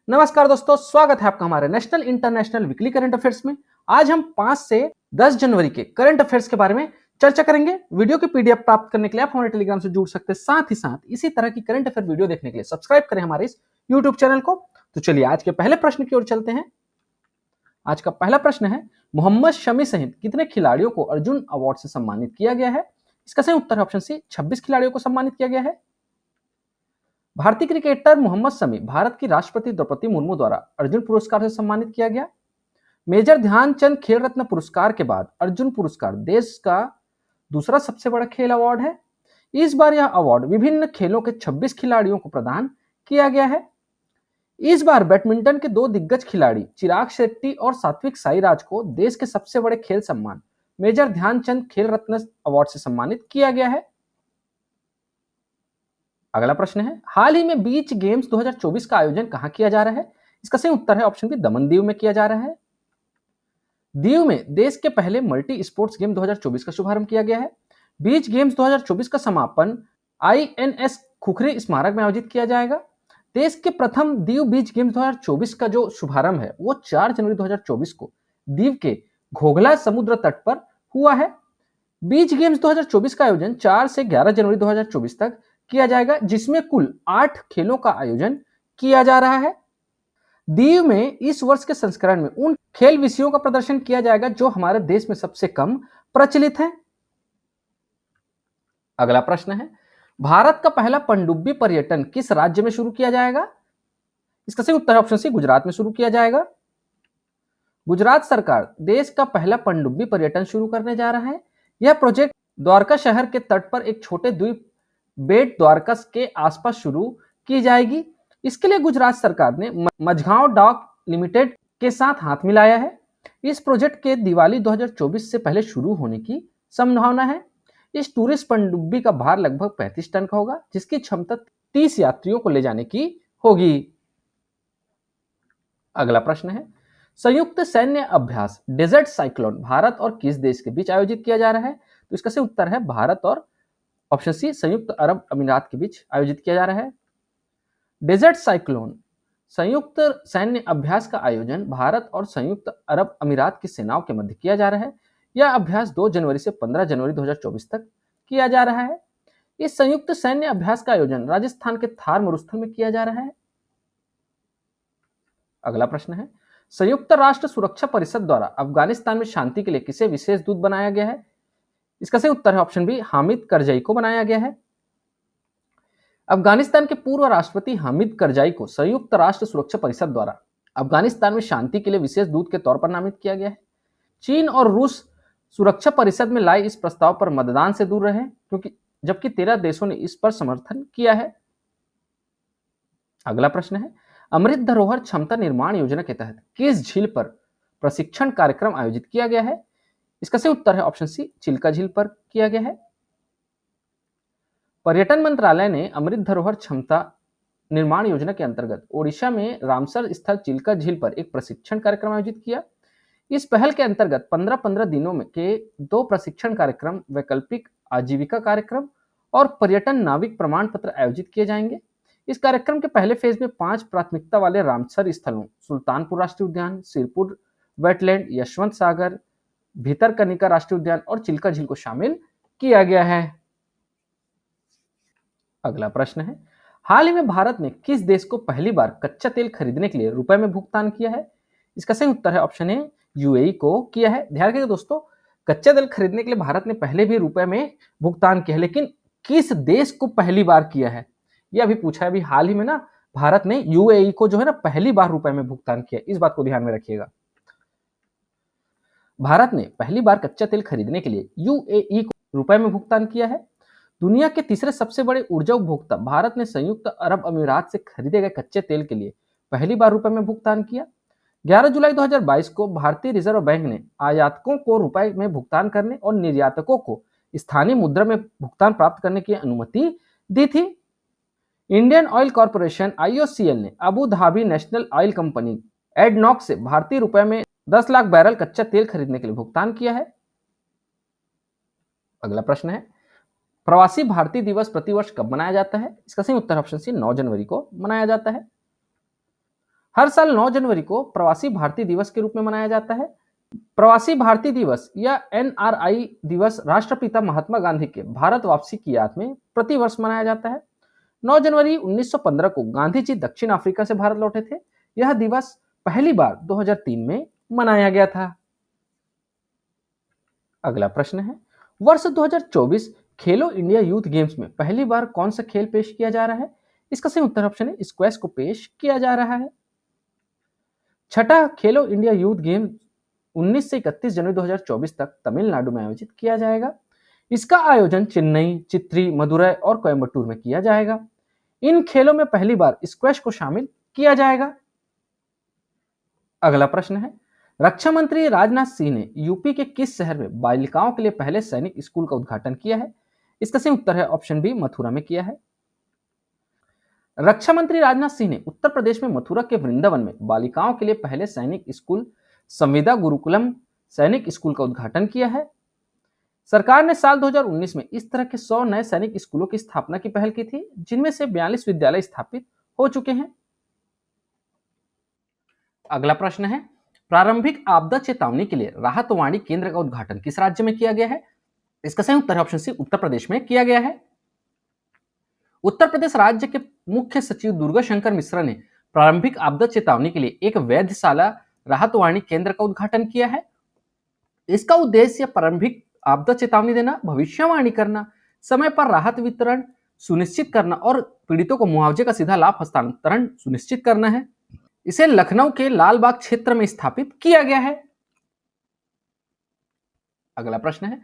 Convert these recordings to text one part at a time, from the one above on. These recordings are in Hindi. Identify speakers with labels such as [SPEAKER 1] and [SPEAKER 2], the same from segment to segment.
[SPEAKER 1] नमस्कार दोस्तों, स्वागत है आपका हमारे national international weekly current affairs में। आज हम 5 से 10 जनवरी के करंट अफेयर्स के बारे में चर्चा करेंगे। वीडियो की पीडीएफ प्राप्त करने के लिए आप हमारे टेलीग्राम से जुड़ सकते हैं। साथ ही साथ इसी तरह की करंट अफेयर वीडियो देखने के लिए सब्सक्राइब करें हमारे इस यूट्यूब चैनल को। तो चलिए आज के पहले प्रश्न की ओर चलते हैं। आज का पहला प्रश्न है, मोहम्मद शमी सहित कितने खिलाड़ियों को अर्जुन अवार्ड से सम्मानित किया गया है? इसका सही उत्तर है ऑप्शन सी, 26 खिलाड़ियों को सम्मानित किया गया है। भारतीय क्रिकेटर मोहम्मद शमी भारत की राष्ट्रपति द्रौपदी मुर्मू द्वारा अर्जुन पुरस्कार से सम्मानित किया गया। मेजर ध्यानचंद खेल रत्न पुरस्कार के बाद अर्जुन पुरस्कार देश का दूसरा सबसे बड़ा खेल अवार्ड है। इस बार यह अवार्ड विभिन्न खेलों के 26 खिलाड़ियों को प्रदान किया गया है। इस बार बैडमिंटन के 2 दिग्गज खिलाड़ी चिराग शेट्टी और सात्विक साईराज को देश के सबसे बड़े खेल सम्मान मेजर ध्यानचंद खेल रत्न अवार्ड से सम्मानित किया गया है। अगला प्रश्न है, हाल ही में बीच गेम्स 2024 का आयोजन कहां किया जा रहा है? इसका सही उत्तर है ऑप्शन बी, दमन दीव में किया जा रहा है। दीव में देश के पहले मल्टी स्पोर्ट्स गेम 2024 का शुभारंभ किया गया है। बीच गेम्स 2024 का समापन INS खुखरी स्मारक में आयोजित किया जाएगा। देश के प्रथम दीव बीच गेम्स 2024 का जो शुभारंभ है वो 4 जनवरी 2024 को दीव के घोघला समुद्र तट पर हुआ है। बीच गेम्स 2024 का आयोजन 4 से 11 जनवरी 2024 तक किया जाएगा, जिसमें कुल 8 खेलों का आयोजन किया जा रहा है। दीव में इस वर्ष के संस्करण में उन खेल विषयों का प्रदर्शन किया जाएगा जो हमारे देश में सबसे कम प्रचलित हैं। अगला प्रश्न है, भारत का पहला पनडुब्बी पर्यटन किस राज्य में शुरू किया जाएगा? इसका सही उत्तर है ऑप्शन सी, गुजरात में शुरू किया जाएगा। गुजरात सरकार देश का पहला पनडुब्बी पर्यटन शुरू करने जा रहा है। यह प्रोजेक्ट द्वारका शहर के तट पर एक छोटे द्वीप बेट द्वारका के आसपास शुरू की जाएगी। इसके लिए गुजरात सरकार ने मझगांव डॉक लिमिटेड के साथ हाथ मिलाया है। इस प्रोजेक्ट के दिवाली 2024 से पहले शुरू होने की संभावना है। इस टूरिस्ट पनडुब्बी का भार लगभग 35 टन का होगा, जिसकी क्षमता 30 यात्रियों को ले जाने की होगी। अगला प्रश्न है, संयुक्त सैन्य अभ्यास डेजर्ट साइक्लोन भारत और किस देश के बीच आयोजित किया जा रहा है? तो इसका सही उत्तर है भारत और ऑप्शन सी, संयुक्त अरब अमीरात के बीच आयोजित किया जा रहा है। डेजर्ट साइक्लोन संयुक्त सैन्य अभ्यास का आयोजन भारत और संयुक्त अरब अमीरात की सेनाओं के मध्य किया जा रहा है। यह अभ्यास 2 जनवरी से 15 जनवरी 2024 तक किया जा रहा है। इस संयुक्त सैन्य अभ्यास का आयोजन राजस्थान के थार मरुस्थल में किया जा रहा है। अगला प्रश्न है, संयुक्त राष्ट्र सुरक्षा परिषद द्वारा अफगानिस्तान में शांति के लिए किसे विशेष दूत बनाया गया है? इसका सही उत्तर है ऑप्शन बी, हामिद करजई को बनाया गया है। अफगानिस्तान के पूर्व राष्ट्रपति हामिद करजई को संयुक्त राष्ट्र सुरक्षा परिषद द्वारा अफगानिस्तान में शांति के लिए विशेष दूत के तौर पर नामित किया गया है। चीन और रूस सुरक्षा परिषद में लाए इस प्रस्ताव पर मतदान से दूर रहे, क्योंकि जबकि 13 देशों ने इस पर समर्थन किया है। अगला प्रश्न है, अमृत धरोहर क्षमता निर्माण योजना के तहत किस झील पर प्रशिक्षण कार्यक्रम आयोजित किया गया है? इसका सही उत्तर है ऑप्शन सी, चिल्का झील पर किया गया है। पर्यटन मंत्रालय ने अमृत धरोहर क्षमता निर्माण योजना के अंतर्गत ओडिशा में रामसर स्थल चिल्का झील पर एक प्रशिक्षण कार्यक्रम आयोजित किया। इस पहल के अंतर्गत 15-15 दिनों में के 2 प्रशिक्षण कार्यक्रम, वैकल्पिक आजीविका कार्यक्रम और पर्यटन नाविक प्रमाण पत्र आयोजित किए जाएंगे। इस कार्यक्रम के पहले फेज में 5 प्राथमिकता वाले रामसर स्थलों सुल्तानपुर राष्ट्रीय उद्यान, सिरपुर वेटलैंड, यशवंत सागर, भीतरकनिका राष्ट्रीय उद्यान और चिल्का झील को शामिल किया गया है। अगला प्रश्न है, हाल ही में भारत ने किस देश को पहली बार कच्चा तेल खरीदने के लिए रुपए में भुगतान किया है? इसका सही उत्तर है ऑप्शन ए, यूएई को किया है। ध्यान रखिएगा दोस्तों, कच्चा तेल खरीदने के लिए भारत ने पहले भी रुपए में भुगतान किया है, लेकिन किस देश को पहली बार किया है यह अभी पूछा है। अभी हाल ही में ना भारत ने यूएई को जो है ना पहली बार रुपए में भुगतान किया, इस बात को ध्यान में रखिएगा। भारत ने पहली बार कच्चा तेल खरीदने के लिए यूएई को रुपए में भुगतान किया है। दुनिया के तीसरे सबसे बड़े ऊर्जा उपभोक्ता भारत ने संयुक्त अरब अमीरात से खरीदे गए कच्चे तेल के लिए पहली बार रुपए में भुगतान किया। 11 जुलाई 2022 को भारतीय रिजर्व बैंक ने आयातकों को रुपए में भुगतान करने और निर्यातकों को स्थानीय मुद्रा में भुगतान प्राप्त करने की अनुमति दी थी। इंडियन ऑयल कॉर्पोरेशन IOCL ने Abu Dhabi national oil company ADNOC से भारतीय रुपए में 10 लाख बैरल कच्चा तेल खरीदने के लिए भुगतान किया है। अगला प्रश्न है, प्रवासी भारतीय दिवस प्रतिवर्ष कब मनाया जाता है? इसका सही उत्तर ऑप्शन सी, 9 जनवरी को मनाया जाता है। हर साल 9 जनवरी को प्रवासी भारतीय दिवस के रूप में मनाया जाता है। प्रवासी भारतीय दिवस या एनआरआई दिवस राष्ट्रपिता महात्मा गांधी के भारत वापसी की याद में प्रतिवर्ष मनाया जाता है। 9 जनवरी 1915 को गांधी जी दक्षिण अफ्रीका से भारत लौटे थे। यह दिवस पहली बार 2003 में मनाया गया था। अगला प्रश्न है, वर्ष 2024 खेलो इंडिया यूथ गेम्स में पहली बार कौन सा खेल पेश किया जा रहा है? इसका सही उत्तर ऑप्शन है स्क्वैश को पेश किया जा रहा है। छठा खेलो इंडिया यूथ गेम 19 से 31 जनवरी 2024 तक तमिलनाडु में आयोजित किया जाएगा। इसका आयोजन चेन्नई, चित्री, मदुरै और कोयम्बटूर में किया जाएगा। इन खेलों में पहली बार स्क्वैश को शामिल किया जाएगा। अगला प्रश्न है, रक्षा मंत्री राजनाथ सिंह ने यूपी के किस शहर में बालिकाओं के लिए पहले सैनिक स्कूल का उद्घाटन किया है? इसका सही उत्तर है ऑप्शन बी मथुरा में किया है। रक्षा मंत्री राजनाथ सिंह ने उत्तर प्रदेश में मथुरा के वृंदावन में बालिकाओं के लिए पहले सैनिक स्कूल संविदा गुरुकुलम सैनिक स्कूल का उद्घाटन किया है। सरकार ने साल 2019 में इस तरह के 100 नए सैनिक स्कूलों की स्थापना की पहल की थी, जिनमें से 42 विद्यालय स्थापित हो चुके हैं। अगला प्रश्न है, प्रारंभिक आपदा चेतावनी के लिए राहत वाणी केंद्र का उद्घाटन किस राज्य में किया गया है? इसका सही उत्तर है ऑप्शन सी उत्तर प्रदेश में किया गया है। उत्तर प्रदेश राज्य के मुख्य सचिव दुर्गा शंकर मिश्रा ने प्रारंभिक आपदा चेतावनी के लिए एक वैधशाला राहत वाणी केंद्र का उद्घाटन किया है। इसका उद्देश्य प्रारंभिक आपदा चेतावनी देना, भविष्यवाणी करना, समय पर राहत वितरण सुनिश्चित करना और पीड़ितों को मुआवजे का सीधा लाभ हस्तांतरण सुनिश्चित करना है। इसे लखनऊ के लालबाग क्षेत्र में स्थापित किया गया है। अगला प्रश्न है,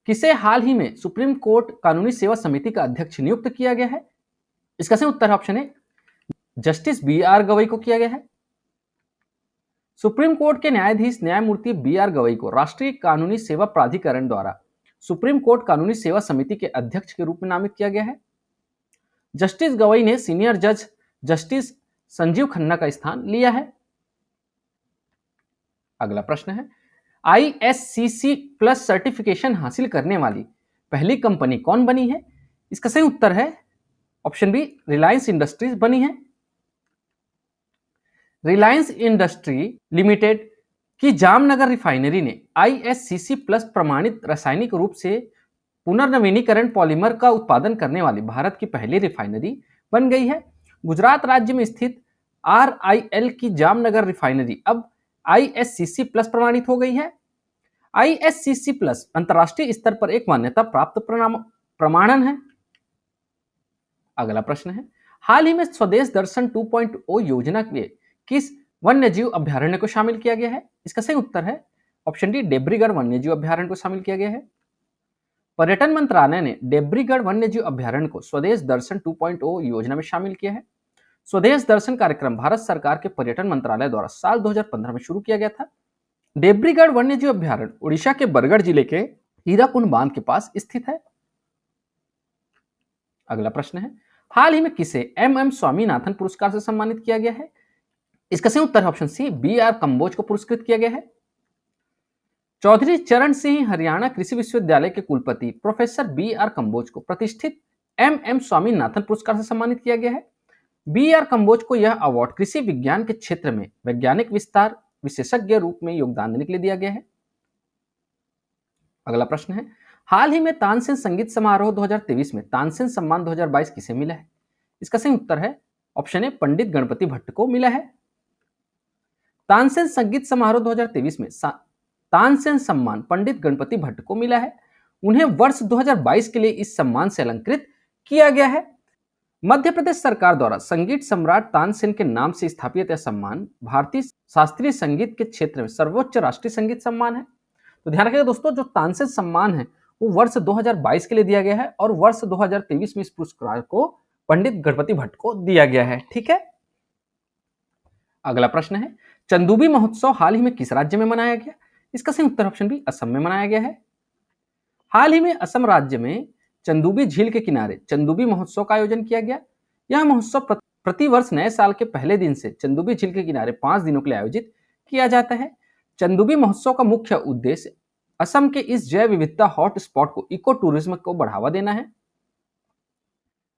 [SPEAKER 1] किसे हाल ही में सुप्रीम कोर्ट कानूनी सेवा समिति का अध्यक्ष नियुक्त किया गया है? इसका सही उत्तर ऑप्शन है जस्टिस बी.आर. गवई को किया गया है। सुप्रीम कोर्ट के न्यायाधीश न्यायमूर्ति बी.आर. गवई को राष्ट्रीय कानूनी सेवा प्राधिकरण द्वारा सुप्रीम कोर्ट कानूनी सेवा समिति के अध्यक्ष के रूप में नामित किया गया है। जस्टिस गवई ने सीनियर जज जस्टिस संजीव खन्ना का स्थान लिया है। अगला प्रश्न है, ISCC प्लस सर्टिफिकेशन हासिल करने वाली पहली कंपनी कौन बनी है? इसका सही उत्तर है ऑप्शन बी रिलायंस इंडस्ट्रीज बनी है। रिलायंस इंडस्ट्री लिमिटेड की जामनगर रिफाइनरी ने ISCC प्लस प्रमाणित रासायनिक रूप से पुनर्नवीनीकरण पॉलीमर का उत्पादन करने वाली भारत की पहली रिफाइनरी बन गई है। गुजरात राज्य में स्थित RIL की जामनगर रिफाइनरी अब ISCC प्लस प्रमाणित हो गई है। ISCC प्लस अंतर्राष्ट्रीय स्तर पर एक मान्यता प्राप्त प्रमाणन है। अगला प्रश्न है, हाल ही में स्वदेश दर्शन 2.0 योजना के किस वन्यजीव अभ्यारण्य को शामिल किया गया है? इसका सही उत्तर है ऑप्शन डी डेब्रीगढ़ वन्यजीव अभ्यारण्य को शामिल किया गया है। पर्यटन मंत्रालय ने डेब्रीगढ़ वन्यजीव अभ्यारण्य को स्वदेश दर्शन 2.0 योजना में शामिल किया है। स्वदेश दर्शन कार्यक्रम भारत सरकार के पर्यटन मंत्रालय द्वारा साल 2015 में शुरू किया गया था। डेब्रीगढ़ वन्यजीव अभ्यारण्य उड़ीसा के बरगढ़ जिले के हीराकुंड बांध के पास स्थित है। अगला प्रश्न है, हाल ही में किसे MM स्वामीनाथन पुरस्कार से सम्मानित किया गया है? इसका सही उत्तर ऑप्शन सी B.R. कंबोज को पुरस्कृत किया गया है। चौधरी चरण सिंह हरियाणा कृषि विश्वविद्यालय के कुलपति प्रोफेसर B.R. कंबोज को प्रतिष्ठित MM स्वामीनाथन पुरस्कार से सम्मानित किया गया है। B.R. कंबोज को यह अवार्ड कृषि विज्ञान के क्षेत्र में वैज्ञानिक विस्तार विशेषज्ञ रूप में योगदान देने के लिए दिया गया है। अगला प्रश्न है, हाल ही में तानसेन संगीत समारोह 2023 में तानसेन सम्मान 2022 किसे मिला है? इसका सही उत्तर है ऑप्शन ए पंडित गणपति भट्ट को मिला है। तानसेन संगीत समारोह 2023 में तानसेन सम्मान पंडित गणपति भट्ट को मिला है। उन्हें वर्ष 2022 के लिए इस सम्मान से अलंकृत किया गया है। मध्य प्रदेश सरकार द्वारा संगीत सम्राट तानसेन के नाम से स्थापित यह सम्मान भारतीय शास्त्रीय संगीत के क्षेत्र में सर्वोच्च राष्ट्रीय संगीत सम्मान है। तो ध्यान रखिएगा दोस्तों, जो तानसेन सम्मान है वो वर्ष 2022 के लिए दिया गया है और वर्ष 2023 में इस पुरस्कार को पंडित गणपति भट्ट को दिया गया है। ठीक है। अगला प्रश्न है, चंदूबी महोत्सव हाल ही में किस राज्य में मनाया गया? इसका सही उत्तर ऑप्शन बी असम में मनाया गया है। हाल ही में असम राज्य में चंदूबी झील के किनारे चंदूबी महोत्सव का आयोजन किया गया। यह महोत्सव प्रतिवर्ष नए साल के पहले दिन से चंदूबी झील के किनारे 5 दिनों के लिए आयोजित किया जाता है। चंदूबी महोत्सव का मुख्य उद्देश्य असम के इस जैव विविधता हॉट स्पॉट को इको टूरिज्म को बढ़ावा देना है।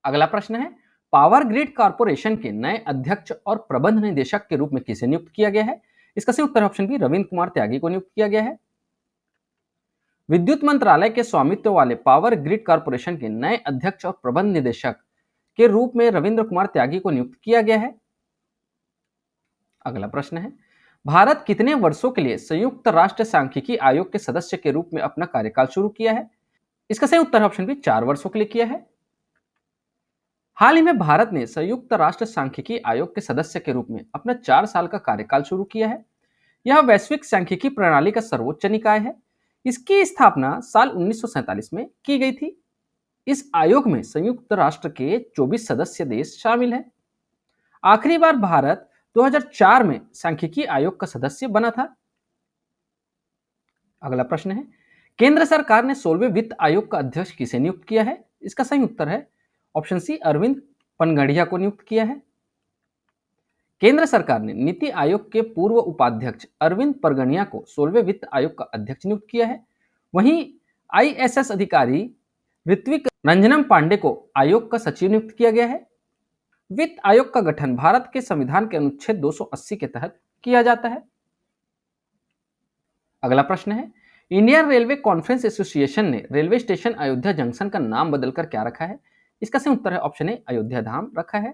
[SPEAKER 1] अगला प्रश्न है, पावर ग्रिड कॉर्पोरेशन के नए अध्यक्ष और प्रबंध निदेशक के रूप में किसे नियुक्त किया गया है? इसका सही उत्तर ऑप्शन बी रविंद्र कुमार त्यागी को नियुक्त किया गया है। विद्युत मंत्रालय के स्वामित्व वाले पावर ग्रिड कॉर्पोरेशन के नए अध्यक्ष और प्रबंध निदेशक के रूप में रविंद्र कुमार त्यागी को नियुक्त किया गया है। अगला प्रश्न है, भारत कितने वर्षों के लिए संयुक्त राष्ट्र सांख्यिकी आयोग के सदस्य के रूप में अपना कार्यकाल शुरू किया है? इसका सही उत्तर ऑप्शन बी 4 वर्षों के लिए किया है। हाल ही में भारत ने संयुक्त राष्ट्र सांख्यिकी आयोग के सदस्य के रूप में अपना 4 साल का कार्यकाल शुरू किया है। यह वैश्विक सांख्यिकी प्रणाली का सर्वोच्च निकाय है। इसकी स्थापना साल 1947 में की गई थी। इस आयोग में संयुक्त राष्ट्र के 24 सदस्य देश शामिल हैं। आखिरी बार भारत 2004 में सांख्यिकी आयोग का सदस्य बना था। अगला प्रश्न है, केंद्र सरकार ने 16वें वित्त आयोग का अध्यक्ष किसे नियुक्त किया है? इसका सही उत्तर है ऑप्शन सी अरविंद पनगड़िया को नियुक्त किया है। केंद्र सरकार ने नीति आयोग के पूर्व उपाध्यक्ष अरविंद परगनिया को 16वें वित्त आयोग का अध्यक्ष नियुक्त किया है। वहीं आईएएस अधिकारी ऋत्विक रंजनम पांडे को आयोग का सचिव नियुक्त किया गया है। वित्त आयोग का गठन भारत के संविधान के अनुच्छेद 280 के तहत किया जाता है। अगला प्रश्न है, इंडियन रेलवे कॉन्फ्रेंस एसोसिएशन ने रेलवे स्टेशन अयोध्या जंक्शन का नाम बदलकर क्या रखा है? इसका सही उत्तर है ऑप्शन ए अयोध्या धाम रखा है।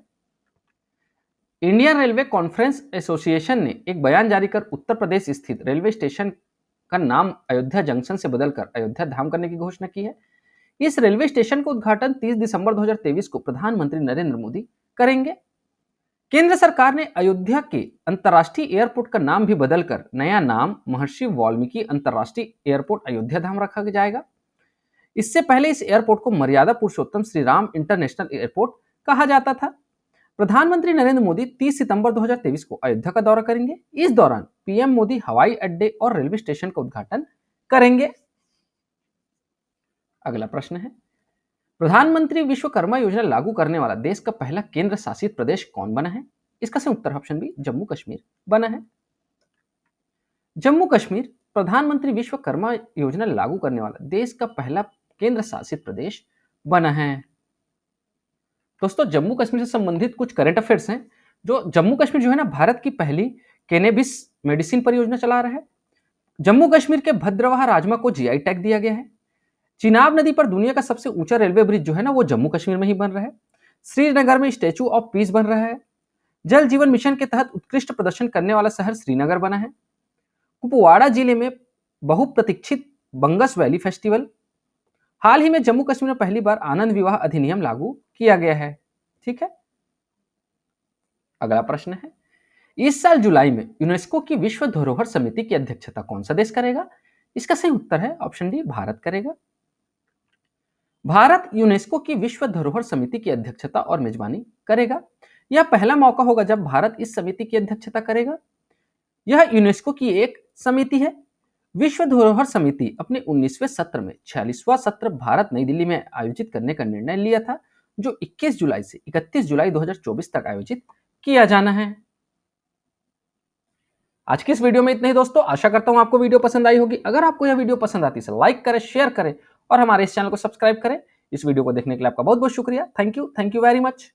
[SPEAKER 1] इंडियन रेलवे कॉन्फ्रेंस एसोसिएशन ने एक बयान जारी कर उत्तर प्रदेश स्थित रेलवे स्टेशन का नाम अयोध्या जंक्शन से बदलकर अयोध्या धाम करने की घोषणा की है। इस रेलवे स्टेशन का उद्घाटन 30 दिसंबर 2023 को प्रधानमंत्री नरेंद्र मोदी करेंगे। केंद्र सरकार ने अयोध्या के अंतर्राष्ट्रीय एयरपोर्ट का नाम भी बदलकर नया नाम महर्षि वाल्मीकि अंतर्राष्ट्रीय एयरपोर्ट अयोध्या धाम रखा जाएगा। इससे पहले इस एयरपोर्ट को मर्यादा पुरुषोत्तम श्री राम इंटरनेशनल एयरपोर्ट कहा जाता था। प्रधानमंत्री नरेंद्र मोदी 30 सितंबर 2023 को अयोध्या का दौरा करेंगे। इस दौरान पीएम मोदी हवाई अड्डे और रेलवे स्टेशन का उद्घाटन करेंगे। अगला प्रश्न है, प्रधानमंत्री विश्वकर्मा योजना लागू करने वाला देश का पहला केंद्र शासित प्रदेश कौन बना है? इसका सही उत्तर ऑप्शन बी जम्मू कश्मीर बना है। जम्मू कश्मीर प्रधानमंत्री विश्वकर्मा योजना लागू करने वाला देश का पहला केंद्र शासित प्रदेश बना है। दोस्तों, जम्मू कश्मीर से संबंधित कुछ करंट अफेयर्स हैं। जो जम्मू कश्मीर जो है ना, भारत की पहली कैनेबिस मेडिसिन परियोजना चला रहा है। जम्मू कश्मीर के भद्रवाह राजमा को जीआई टैग दिया गया है। चिनाब नदी पर दुनिया का सबसे ऊंचा रेलवे ब्रिज जो है ना, वो जम्मू कश्मीर में ही बन रहा है। श्रीनगर में स्टैचू ऑफ पीस बन रहा है। जल जीवन मिशन के तहत उत्कृष्ट प्रदर्शन करने वाला शहर श्रीनगर बना है। कुपवाड़ा जिले में बहुप्रतीक्षित बंगस वैली फेस्टिवल। हाल ही में जम्मू कश्मीर में पहली बार आनंद विवाह अधिनियम लागू किया गया है। ठीक है। अगला प्रश्न है, इस साल जुलाई में यूनेस्को की विश्व धरोहर समिति की अध्यक्षता कौन सा देश करेगा? इसका सही उत्तर है ऑप्शन डी भारत करेगा। भारत यूनेस्को की विश्व धरोहर समिति की अध्यक्षता और मेजबानी करेगा। यह पहला मौका होगा जब भारत इस समिति की अध्यक्षता करेगा। यह यूनेस्को की एक समिति है। विश्व धरोहर समिति अपने 19वें सत्र में 46वां सत्र भारत नई दिल्ली में आयोजित करने का निर्णय लिया था, जो 21 जुलाई से 31 जुलाई 2024 तक आयोजित किया जाना है। आज की इस वीडियो में इतना ही दोस्तों। आशा करता हूं आपको वीडियो पसंद आई होगी। अगर आपको यह वीडियो पसंद आती है लाइक करें, शेयर करें और हमारे इस चैनल को सब्सक्राइब करें। इस वीडियो को देखने के लिए आपका बहुत बहुत शुक्रिया। Thank you very much.